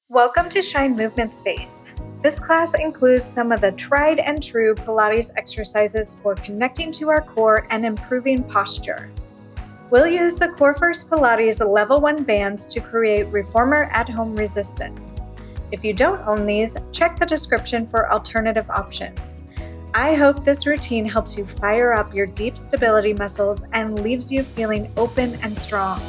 Welcome to Shine Movement Space. This class includes some of the tried and true Pilates exercises for connecting to our core and improving posture. We'll use the Corefirst Pilates Level 1 bands to create reformer at-home resistance. If you don't own these, check the description for alternative options. I hope this routine helps you fire up your deep stability muscles and leaves you feeling open and strong.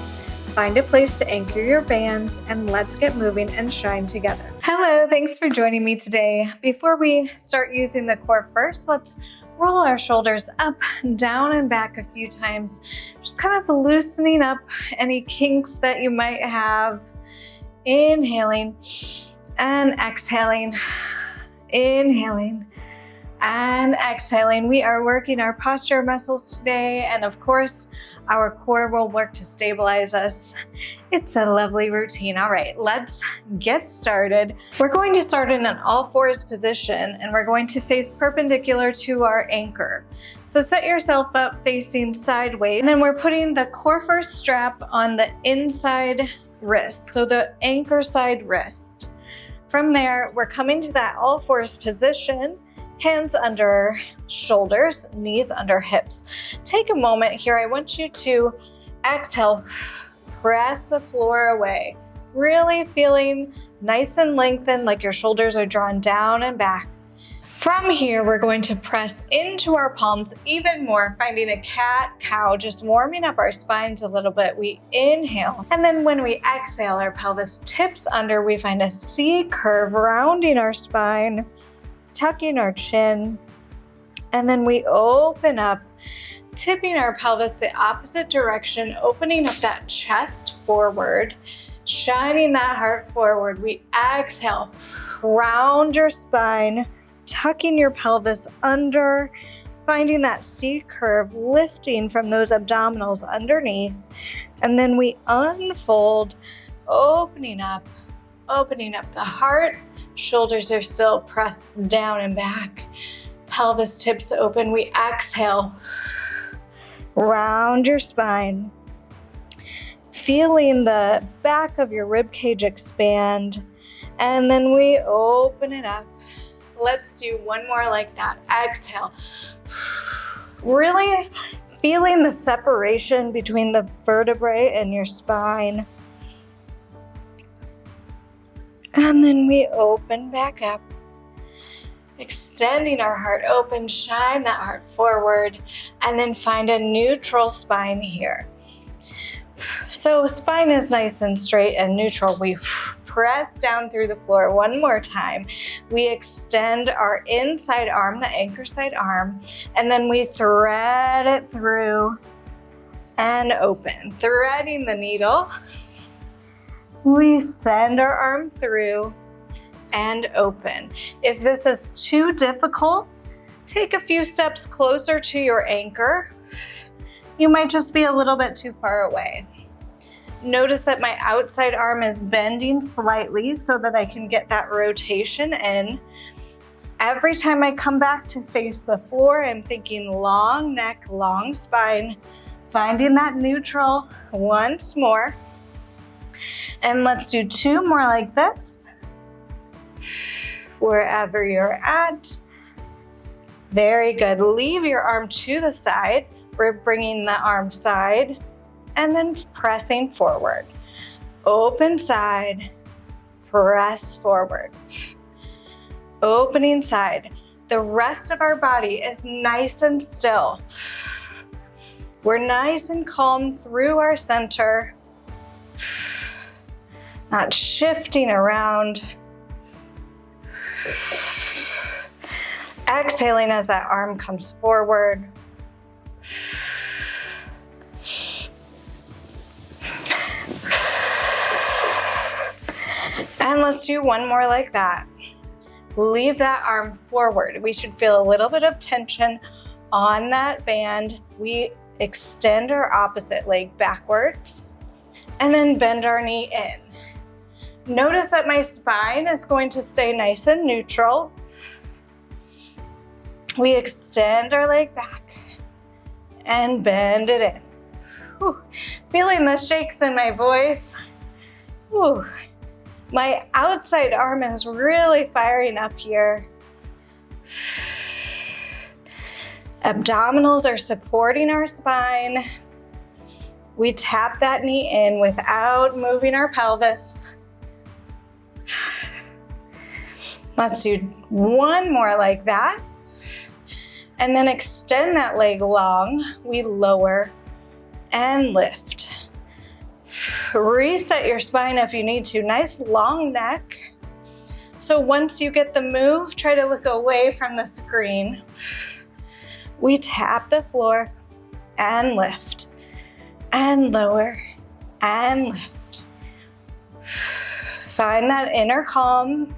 Find a place to anchor your bands and let's get moving and shine together. Hello, thanks for joining me today. Before we start using the core first, let's roll our shoulders up, down, and back a few times. Just kind of loosening up any kinks that you might have. Inhaling and exhaling. Inhaling and exhaling. We are working our posture muscles today, and of course, our core will work to stabilize us. It's a lovely routine. All right, let's get started. We're going to start in an all fours position, and we're going to face perpendicular to our anchor. So set yourself up facing sideways, and then we're putting the Corefirst strap on the inside wrist, so the anchor side wrist. From there, we're coming to that all fours position. Hands under shoulders, knees under hips. Take a moment here. I want you to exhale, press the floor away. Really feeling nice and lengthened, like your shoulders are drawn down and back. From here, we're going to press into our palms even more, finding a cat-cow, just warming up our spines a little bit. We inhale, and then when we exhale, our pelvis tips under. We find a C curve, rounding our spine, tucking our chin, and then we open up, tipping our pelvis the opposite direction, opening up that chest forward, shining that heart forward. We exhale, round your spine, tucking your pelvis under, finding that C curve, lifting from those abdominals underneath, and then we unfold, opening up the heart. Shoulders are still pressed down and back. Pelvis tips open. We exhale. Round your spine. Feeling the back of your rib cage expand. And then we open it up. Let's do one more like that. Exhale. Really feeling the separation between the vertebrae and your spine. And then we open back up, extending our heart open, shine that heart forward, and then find a neutral spine here. So spine is nice and straight and neutral. We press down through the floor one more time. We extend our inside arm, the anchor side arm, and then we thread it through and open. Threading the needle. We send our arm through and open. If this is too difficult, take a few steps closer to your anchor. You might just be a little bit too far away. Notice that my outside arm is bending slightly so that I can get that rotation in. Every time I come back to face the floor, I'm thinking long neck, long spine, finding that neutral once more. And let's do two more like this. Wherever you're at. Very good. Leave your arm to the side. We're bringing the arm side and then pressing forward. Open side, press forward. Opening side. The rest of our body is nice and still. We're nice and calm through our center. Not shifting around. Exhaling as that arm comes forward. And let's do one more like that. Leave that arm forward. We should feel a little bit of tension on that band. We extend our opposite leg backwards and then bend our knee in. Notice that my spine is going to stay nice and neutral. We extend our leg back and bend it in. Whew. Feeling the shakes in my voice. Whew. My outside arm is really firing up here. Abdominals are supporting our spine. We tap that knee in without moving our pelvis. Let's do one more like that. And then extend that leg long. We lower and lift. Reset your spine if you need to. Nice long neck. So once you get the move, try to look away from the screen. We tap the floor and lift and lower and lift. Find that inner calm.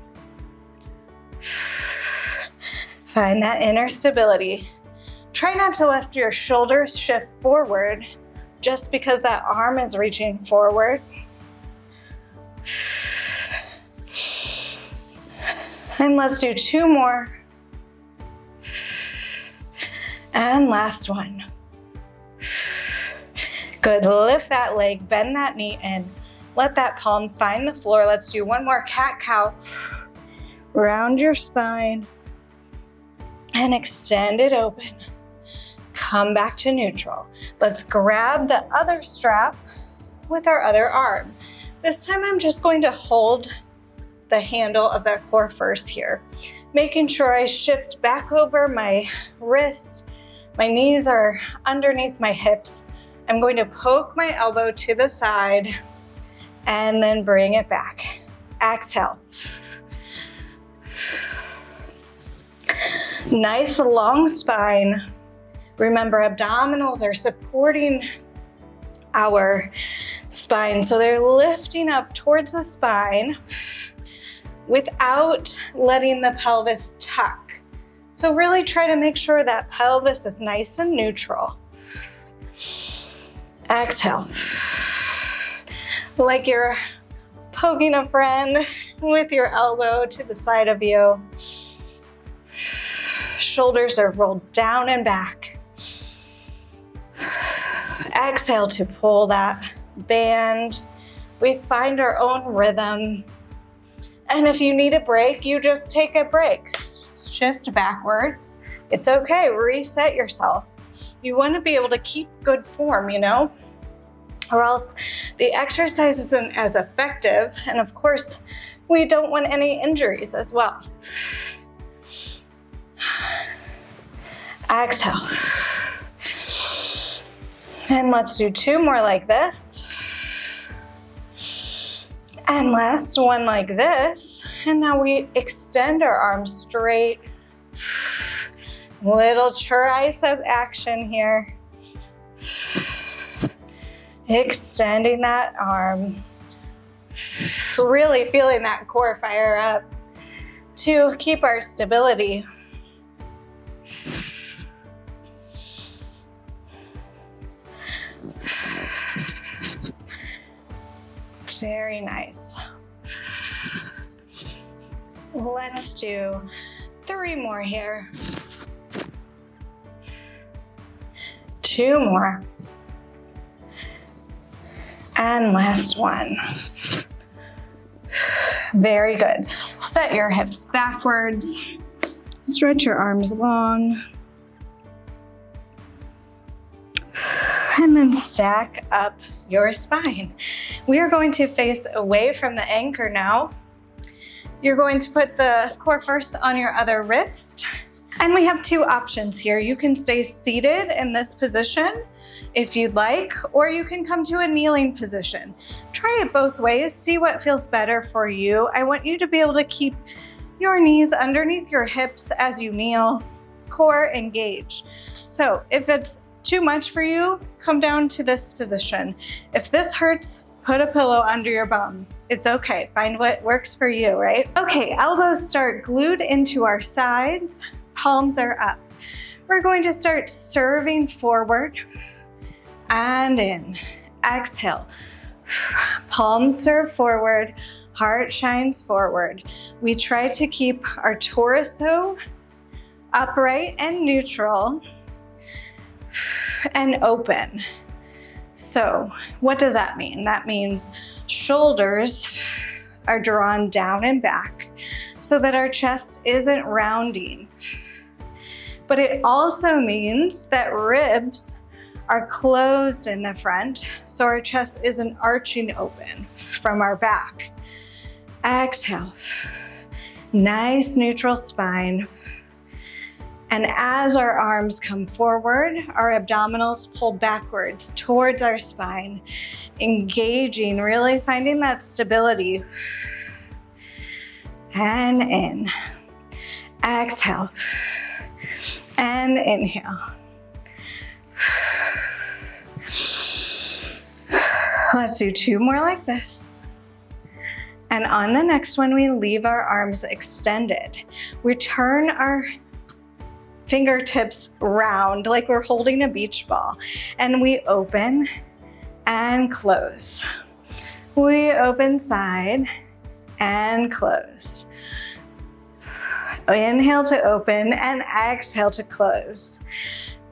Find that inner stability. Try not to let your shoulders shift forward just because that arm is reaching forward. And let's do two more. And last one. Good, lift that leg, bend that knee in. Let that palm find the floor. Let's do one more cat-cow. Round your spine and extend it open. Come back to neutral. Let's grab the other strap with our other arm. This time I'm just going to hold the handle of that Corefirst here, making sure I shift back over my wrist. My knees are underneath my hips. I'm going to poke my elbow to the side and then bring it back. Exhale. Nice long spine. Remember, abdominals are supporting our spine, so they're lifting up towards the spine without letting the pelvis tuck. So really try to make sure that pelvis is nice and neutral. Exhale. Like you're poking a friend with your elbow to the side of you. Shoulders are rolled down and back. Exhale to pull that band. We find our own rhythm. And if you need a break, you just take a break. Shift backwards. It's okay, reset yourself. You want to be able to keep good form, you know, or else the exercise isn't as effective. And of course, we don't want any injuries as well. Exhale. And let's do two more like this. And last one like this. And now we extend our arms straight. Little tricep action here. Extending that arm. Really feeling that core fire up to keep our stability. Very nice. Let's do 3 more here. 2 more. And last one. Very good. Set your hips backwards. Stretch your arms long. And then stack up your spine. We are going to face away from the anchor now. You're going to put the Corefirst on your other wrist. And we have 2 options here. You can stay seated in this position if you'd like, or you can come to a kneeling position. Try it both ways, see what feels better for you. I want you to be able to keep your knees underneath your hips as you kneel, core engaged. So if it's too much for you, come down to this position. If this hurts, put a pillow under your bum. It's okay, find what works for you, right? Okay, elbows start glued into our sides, palms are up. We're going to start serving forward and in. Exhale, palms serve forward, heart shines forward. We try to keep our torso upright and neutral and open. So what does that mean? That means shoulders are drawn down and back so that our chest isn't rounding. But it also means that ribs are closed in the front, so our chest isn't arching open from our back. Exhale. Nice neutral spine. And as our arms come forward, our abdominals pull backwards towards our spine, engaging, really finding that stability. And in. Exhale. And inhale. Let's do 2 more like this. And on the next one, we leave our arms extended. We turn our fingertips round like we're holding a beach ball, and we open and close. We open side and close. Inhale to open and exhale to close.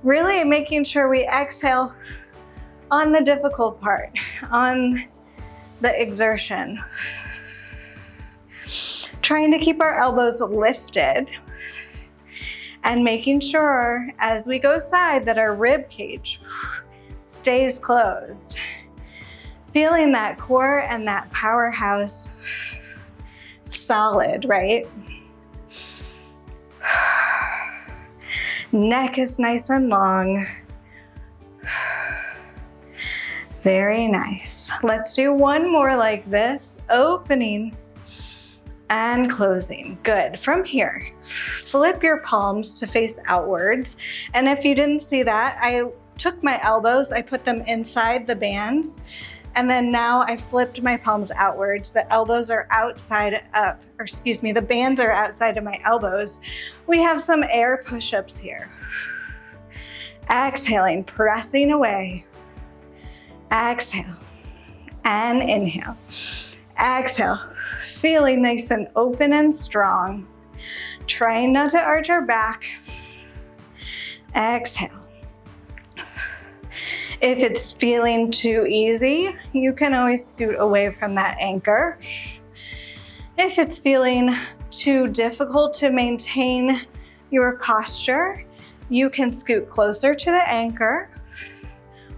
Really making sure we exhale on the difficult part, on the exertion. Trying to keep our elbows lifted and making sure as we go side that our rib cage stays closed. Feeling that core and that powerhouse solid, right? Neck is nice and long. Very nice. Let's do 1 more like this, opening and closing. Good. From here, flip your palms to face outwards. And if you didn't see that, I took my elbows, I put them inside the bands, and then now I flipped my palms outwards. The elbows are outside of, the bands are outside of my elbows. We have some air push-ups here. Exhaling, pressing away. Exhale and inhale. Exhale, feeling nice and open and strong. Trying not to arch our back. Exhale. If it's feeling too easy, you can always scoot away from that anchor. If it's feeling too difficult to maintain your posture, you can scoot closer to the anchor,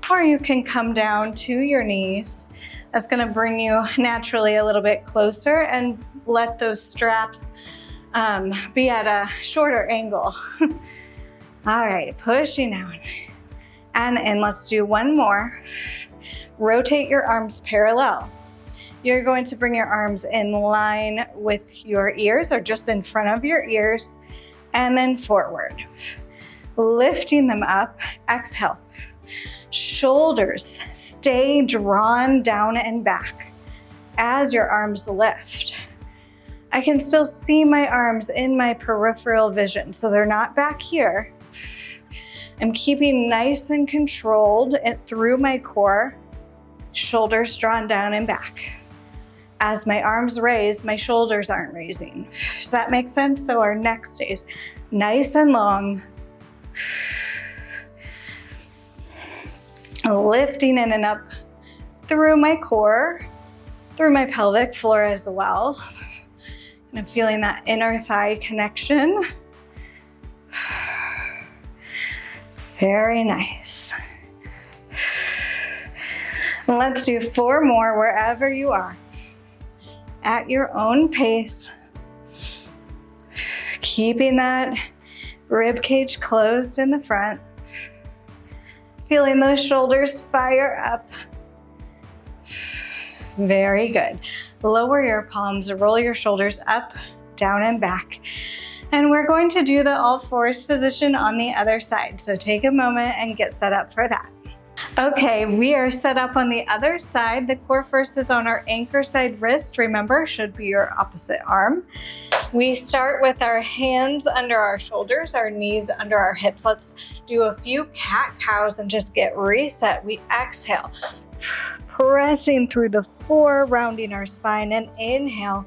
or you can come down to your knees. That's gonna bring you naturally a little bit closer and let those straps be at a shorter angle. All right, pushing out. And in, let's do 1 more. Rotate your arms parallel. You're going to bring your arms in line with your ears or just in front of your ears, and then forward. Lifting them up, exhale. Shoulders stay drawn down and back as your arms lift. I can still see my arms in my peripheral vision, so they're not back here. I'm keeping nice and controlled through my core, shoulders drawn down and back. As my arms raise, my shoulders aren't raising. Does that make sense? So our neck stays nice and long. Lifting in and up through my core, through my pelvic floor as well. And I'm feeling that inner thigh connection. Very nice. Let's do 4 more wherever you are. At your own pace. Keeping that rib cage closed in the front. Feeling those shoulders fire up. Very good. Lower your palms, roll your shoulders up, down and back. And we're going to do the all fours position on the other side. So take a moment and get set up for that. Okay, we are set up on the other side. The Corefirst is on our anchor side wrist. Remember, should be your opposite arm. We start with our hands under our shoulders, our knees under our hips. Let's do a few cat-cows and just get reset. We exhale, pressing through the floor, rounding our spine, and inhale,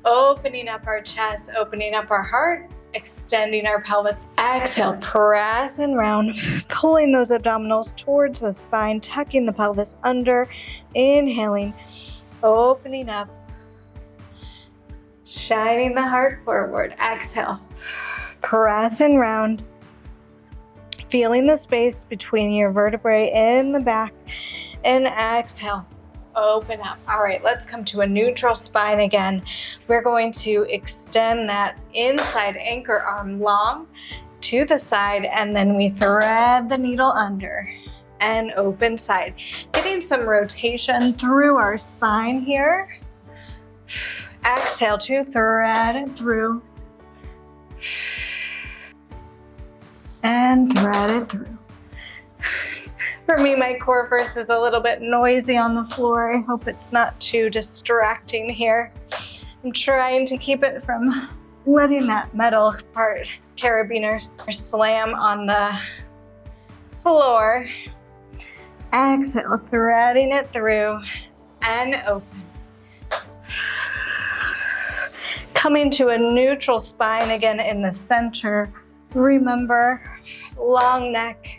opening up our chest, opening up our heart, extending our pelvis. Exhale, press and round, pulling those abdominals towards the spine, tucking the pelvis under, inhaling, opening up, Shining the heart forward. Exhale. Press and round. Feeling the space between your vertebrae in the back. And exhale. Open up. All right, let's come to a neutral spine again. We're going to extend that inside anchor arm long to the side, and then we thread the needle under and open side. Getting some rotation through our spine here. Exhale to thread it through. And thread it through. For me, my Corefirst is a little bit noisy on the floor. I hope it's not too distracting here. I'm trying to keep it from letting that metal part carabiner slam on the floor. Exhale, threading it through and open. Coming to a neutral spine again in the center. Remember, long neck.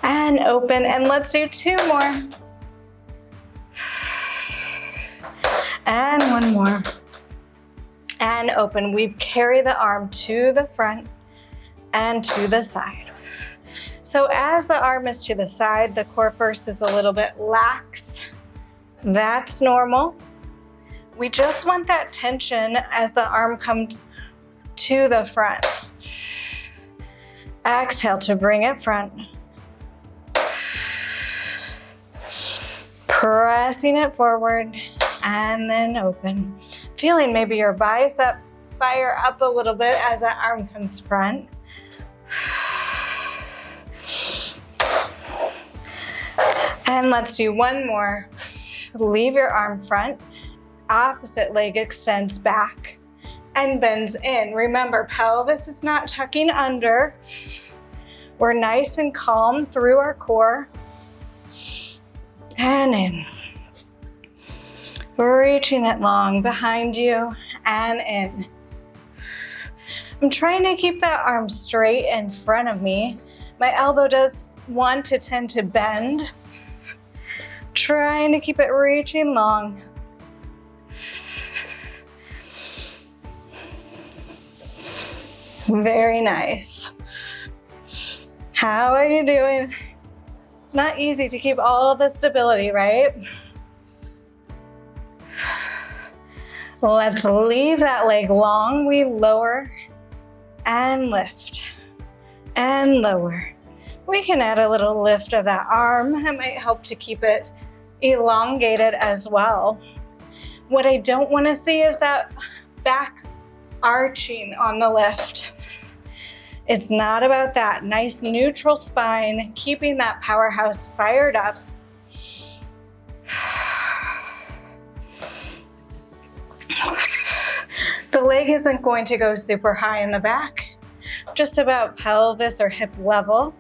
And open, and let's do 2 more. And 1 more. And open. We carry the arm to the front and to the side. So as the arm is to the side, the Corefirst is a little bit lax. That's normal. We just want that tension as the arm comes to the front. Exhale to bring it front. Pressing it forward and then open. Feeling maybe your bicep fire up a little bit as that arm comes front. And let's do 1 more. Leave your arm front. Opposite leg extends back and bends in. Remember, pelvis is not tucking under. We're nice and calm through our core. And in. Reaching it long behind you and in. I'm trying to keep that arm straight in front of me. My elbow does want to tend to bend. Trying to keep it reaching long. Very nice. How are you doing? It's not easy to keep all the stability, right? Let's leave that leg long. We lower and lift and lower. We can add a little lift of that arm. That might help to keep it elongated as well. What I don't want to see is that back arching on the lift. It's not about that. Nice neutral spine, keeping that powerhouse fired up. The leg isn't going to go super high in the back, just about pelvis or hip level.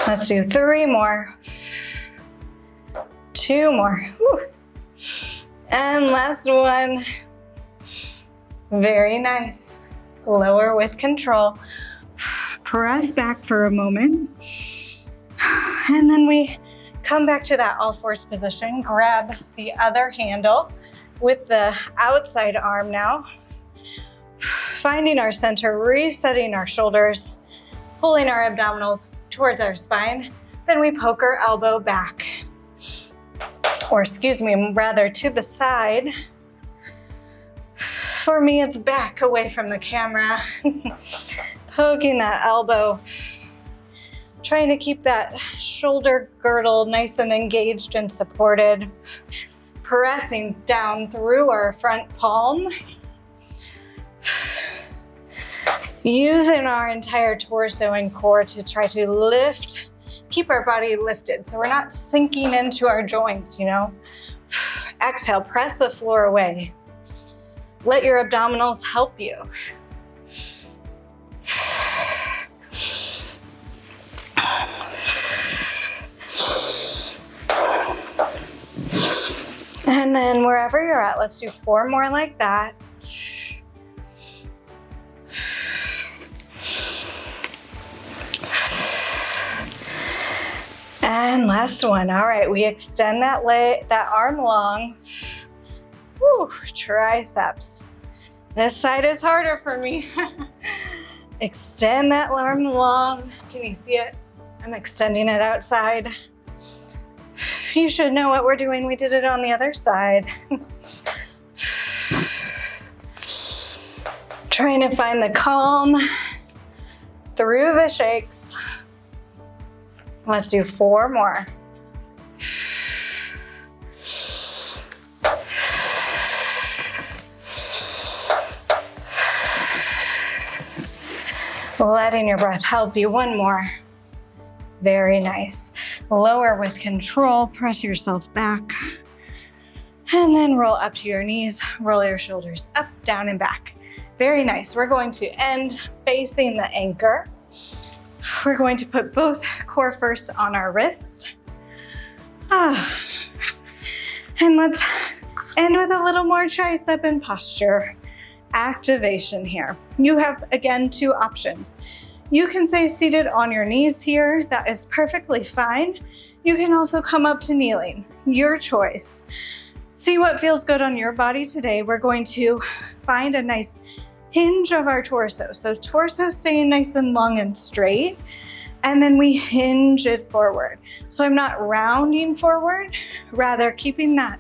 Let's do 3 more. 2 more. Woo. And last one. Very nice. Lower with control. Press back for a moment. And then we come back to that all fours position. Grab the other handle with the outside arm now. Finding our center, resetting our shoulders, pulling our abdominals towards our spine. Then we poke our elbow back. Or excuse me, rather to the side. For me, it's back away from the camera. Poking that elbow. Trying to keep that shoulder girdle nice and engaged and supported. Pressing down through our front palm. Using our entire torso and core to try to lift, keep our body lifted so we're not sinking into our joints, you know. Exhale, press the floor away. Let your abdominals help you. And then wherever you're at, let's do 4 more like that. And last one. All right, we extend that arm long. Woo, triceps. This side is harder for me. Extend that arm long. Can you see it? I'm extending it outside. You should know what we're doing. We did it on the other side. Trying to find the calm through the shakes. Let's do 4 more. Letting your breath help you. 1 more. Very nice. Lower with control, press yourself back. And then roll up to your knees, roll your shoulders up, down, and back. Very nice. We're going to end facing the anchor. We're going to put both core first on our wrist. And let's end with a little more tricep and posture activation here. You have, again, 2 options. You can stay seated on your knees here. That is perfectly fine. You can also come up to kneeling. Your choice. See what feels good on your body today. We're going to find a nice hinge of our torso. So torso staying nice and long and straight, and then we hinge it forward. So I'm not rounding forward, rather keeping that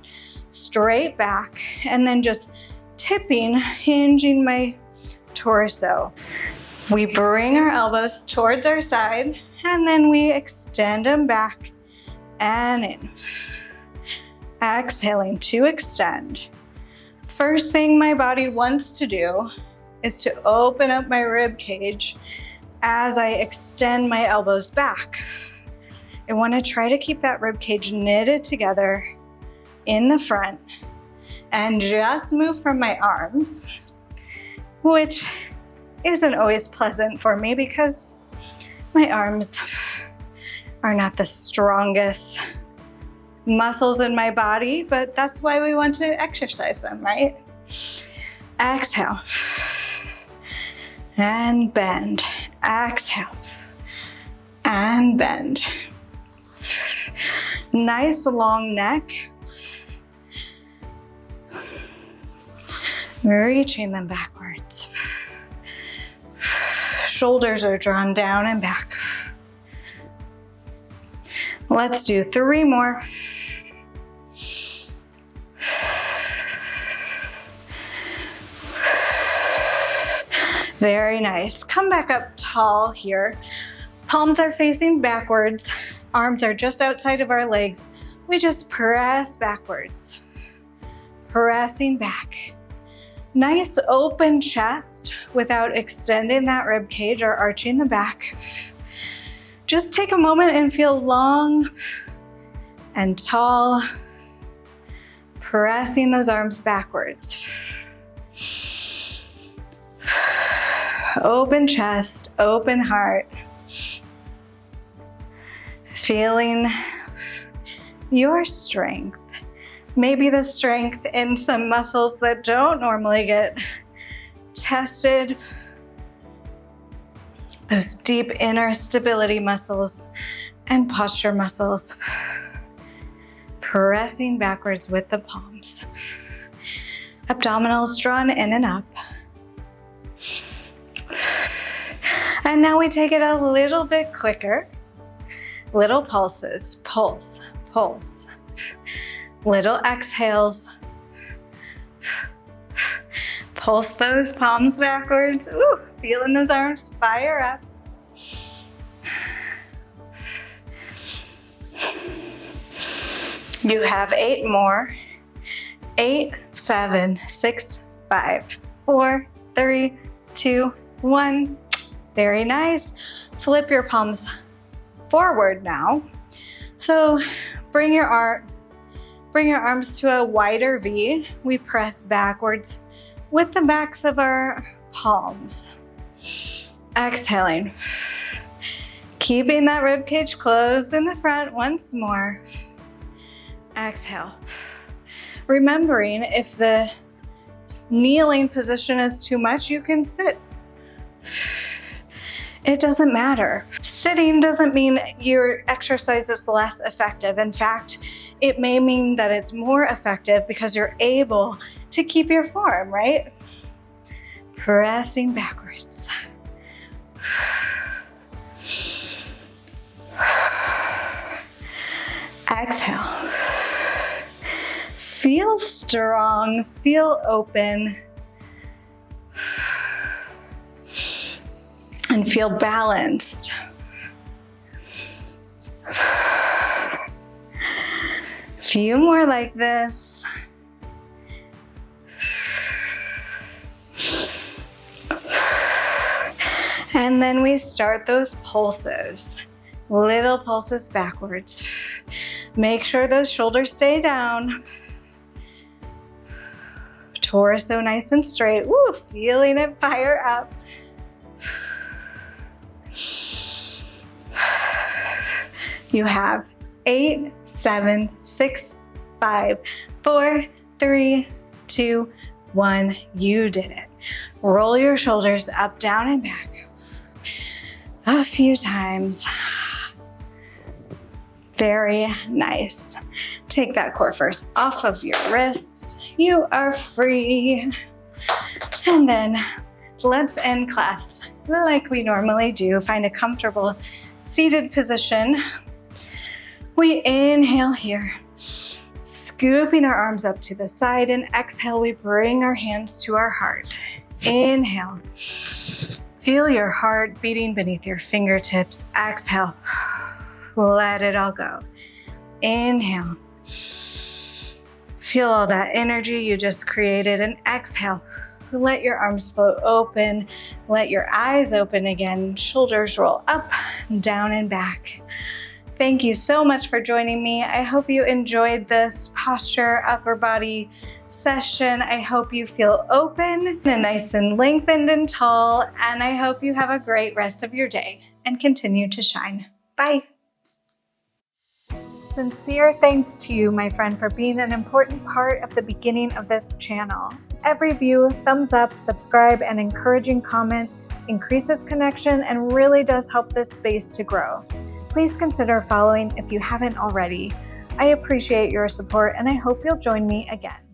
straight back and then just tipping, hinging my torso. We bring our elbows towards our side and then we extend them back and in. Exhaling to extend. First thing my body wants to do is to open up my rib cage as I extend my elbows back. I want to try to keep that rib cage knitted together in the front and just move from my arms, which isn't always pleasant for me because my arms are not the strongest muscles in my body, but that's why we want to exercise them, right? Exhale and bend. Exhale and bend. Nice long neck. Reaching them backwards. Shoulders are drawn down and back. Let's do 3 more. Very nice. Come back up tall here. Palms are facing backwards. Arms are just outside of our legs. We just press backwards. Pressing back. Nice open chest without extending that rib cage or arching the back. Just take a moment and feel long and tall. Pressing those arms backwards. Open chest, open heart. Feeling your strength. Maybe the strength in some muscles that don't normally get tested. Those deep inner stability muscles and posture muscles. Pressing backwards with the palms. Abdominals drawn in and up. And now we take it a little bit quicker. Little pulses, pulse, pulse. Little exhales. Pulse those palms backwards. Ooh, feeling those arms fire up. You have 8 more. 8, 7, 6, 5, 4, 3, 2, 1. Very nice. Flip your palms forward now. So bring your arms to a wider V. We press backwards with the backs of our palms. Exhaling. Keeping that rib cage closed in the front once more. Exhale. Remembering if the kneeling position is too much, you can sit. It doesn't matter. Sitting doesn't mean your exercise is less effective. In fact, it may mean that it's more effective because you're able to keep your form, right? Pressing backwards. Exhale. Feel strong, feel open, and feel balanced. Few more like this. And then we start those pulses, little pulses backwards. Make sure those shoulders stay down. Torso nice and straight. Woo, feeling it fire up. You have 8, 7, 6, 5, 4, 3, 2, 1. You did it. Roll your shoulders up, down, and back a few times. Very nice. Take that Corefirst off of your wrist. You are free. And then let's end class like we normally do. Find a comfortable seated position. We inhale here, scooping our arms up to the side, and exhale, we bring our hands to our heart. Inhale. Feel your heart beating beneath your fingertips. Exhale. Let it all go. Inhale. Feel all that energy you just created, and exhale. Let your arms float open. Let your eyes open again. Shoulders roll up, down, and back. Thank you so much for joining me. I hope you enjoyed this posture upper body session. I hope you feel open and nice and lengthened and tall. And I hope you have a great rest of your day and continue to shine. Bye. Sincere thanks to you, my friend, for being an important part of the beginning of this channel. Every view, thumbs up, subscribe, and encouraging comment increases connection and really does help this space to grow. Please consider following if you haven't already. I appreciate your support and I hope you'll join me again.